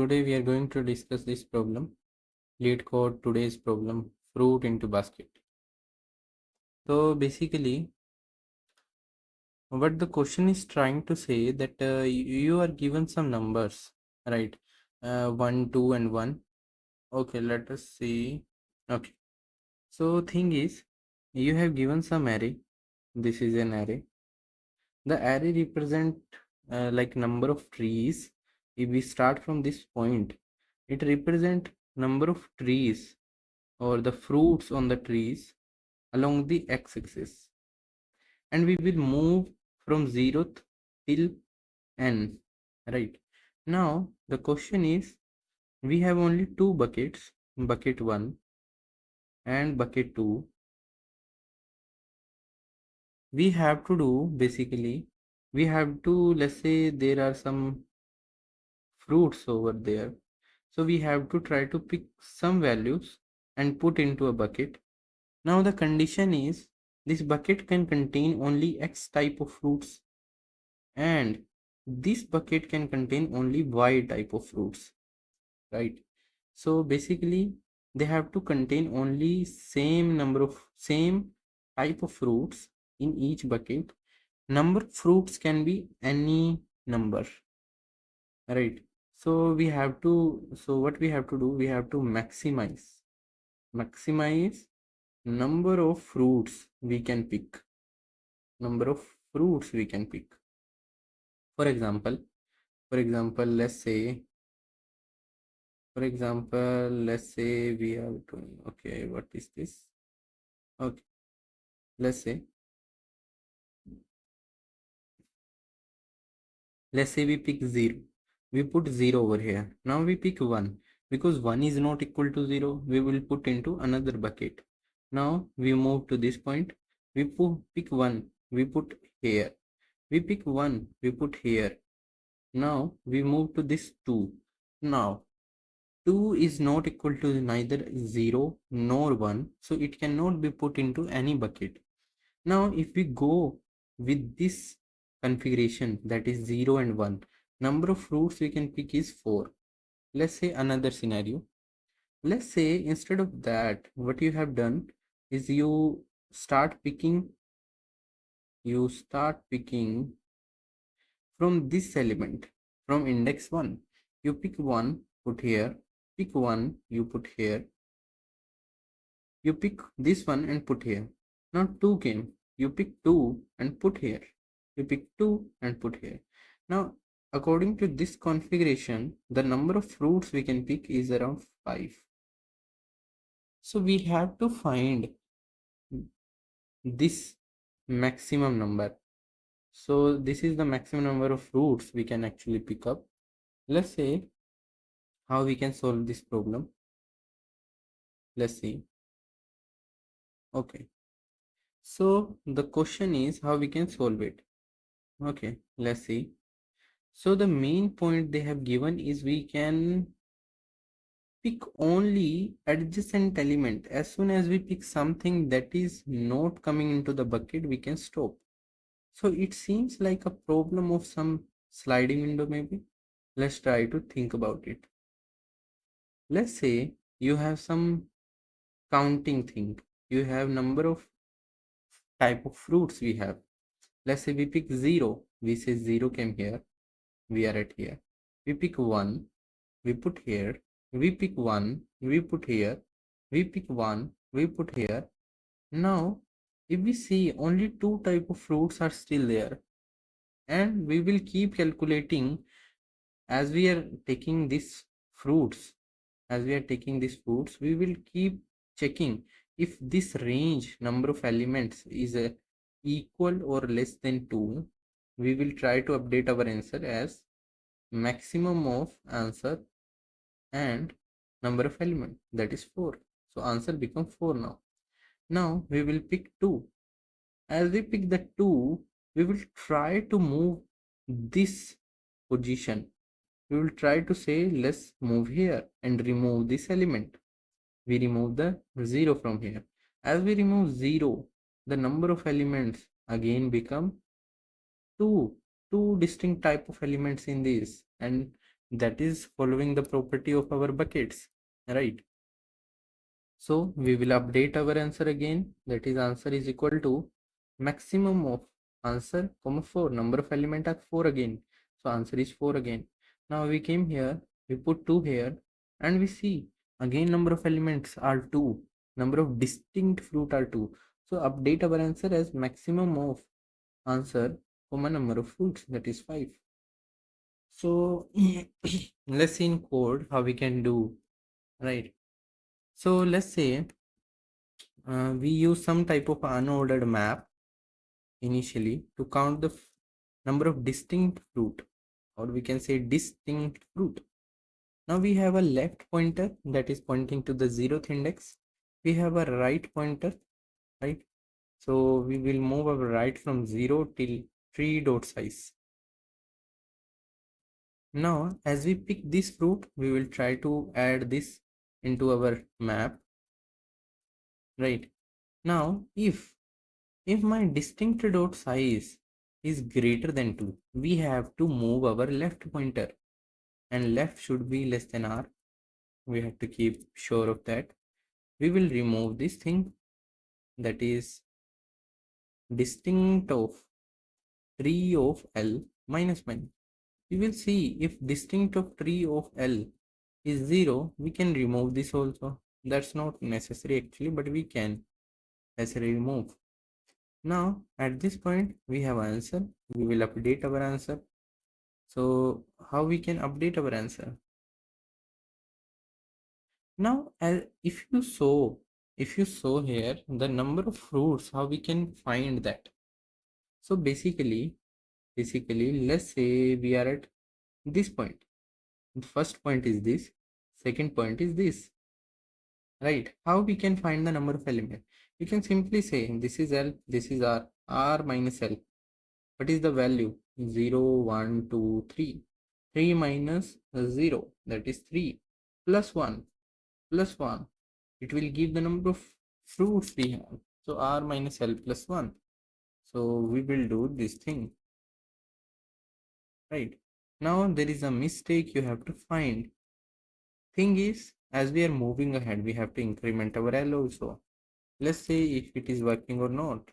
Today we are going to discuss this problem. LeetCode today's problem, fruit into basket. So basically, what the question is trying to say that you are given some numbers, right? 1, 2 and 1. Okay, let us see. Okay. So thing is, you have given some array. This is an array. The array represent like number of trees. If we start from this point, it represent number of trees or the fruits on the trees along the x-axis, and we will move from 0th till n. Right now the question is, we have only two buckets, bucket 1 and bucket 2. We have to do, basically we have to, let's say there are some fruits over there, so we have to try to pick some values and put into a bucket. Now the condition is, this bucket can contain only X type of fruits and this bucket can contain only Y type of fruits, right? So basically they have to contain only same type of fruits in each bucket. Number of fruits can be any number, right? So we have to, so what we have to do, we have to maximize number of fruits we can pick. For example, let's say we have to, okay, what is this? Okay, let's say we pick 0. We put 0 over here. Now we pick 1. Because 1 is not equal to 0, we will put into another bucket. Now we move to this point. We pick 1. We put here. We pick 1. We put here. Now we move to this 2. Now 2 is not equal to neither 0 nor 1. So it cannot be put into any bucket. Now if we go with this configuration, that is 0 and 1, number of fruits we can pick is 4. Let's say another scenario. Let's say instead of that, what you have done is you start picking from this element, from index 1. You pick 1, put here, pick 1, you put here, you pick this one and put here. Now 2 came, you pick 2 and put here, you pick 2 and put here. Now according to this configuration, the number of fruits we can pick is around 5. So we have to find this maximum number. So this is the maximum number of fruits we can actually pick up. Let's say how we can solve this problem. Let's see. Okay, so the question is how we can solve it. Okay, let's see. So the main point they have given is we can pick only adjacent element. As soon as we pick something that is not coming into the bucket, we can stop. So it seems like a problem of some sliding window maybe. Let's try to think about it. Let's say you have some counting thing. You have number of type of fruits we have. Let's say we pick 0. We say 0 came here. We are at here. We pick 1. We put here. We pick 1. We put here. We pick 1. We put here. Now, if we see only 2 type of fruits are still there, and we will keep calculating as we are taking these fruits. We will keep checking if this range number of elements is equal or less than 2. We will try to update our answer as maximum of answer and number of element, that is 4. So answer becomes 4 now. Now we will pick 2. As we pick the 2, we will try to move this position. We will try to say let's move here and remove this element. We remove the 0 from here. As we remove 0, the number of elements again become 2 distinct type of elements in this, and that is following the property of our buckets, right? So we will update our answer again. That is, answer is equal to maximum of answer comma 4. Number of element are 4 again. So answer is 4 again. Now we came here, we put 2 here, and we see again number of elements are 2. Number of distinct fruit are 2. So update our answer as maximum of answer comma number of fruits, that is 5. So let's see in code how we can do, right? So let's say we use some type of unordered map initially to count the number of distinct fruit, or we can say distinct fruit. Now we have a left pointer that is pointing to the 0th index. We have a right pointer, right? So we will move our right from 0 till tree dot size. Now as we pick this fruit, we will try to add this into our map, right? Now if my distinct dot size is greater than 2, we have to move our left pointer, and left should be less than r. We have to keep sure of that. We will remove this thing, that is distinct of tree of L minus 1. We will see if distinct of tree of L is 0, we can remove this also. That's not necessary actually, but we can as a remove. Now at this point we have answer. We will update our answer. So how we can update our answer? Now if you saw here the number of fruits, how we can find that? So basically let's say we are at this point. The first point is this, second point is this, right? How we can find the number of element? You can simply say this is L, this is R minus L. What is the value? 0, 1, 2, 3. 3 minus 0, that is 3, plus 1, plus 1. It will give the number of fruits we have. So R minus L plus 1. So we will do this thing, right? Now there is a mistake you have to find. Thing is, as we are moving ahead, we have to increment our L also. Let's say if it is working or not.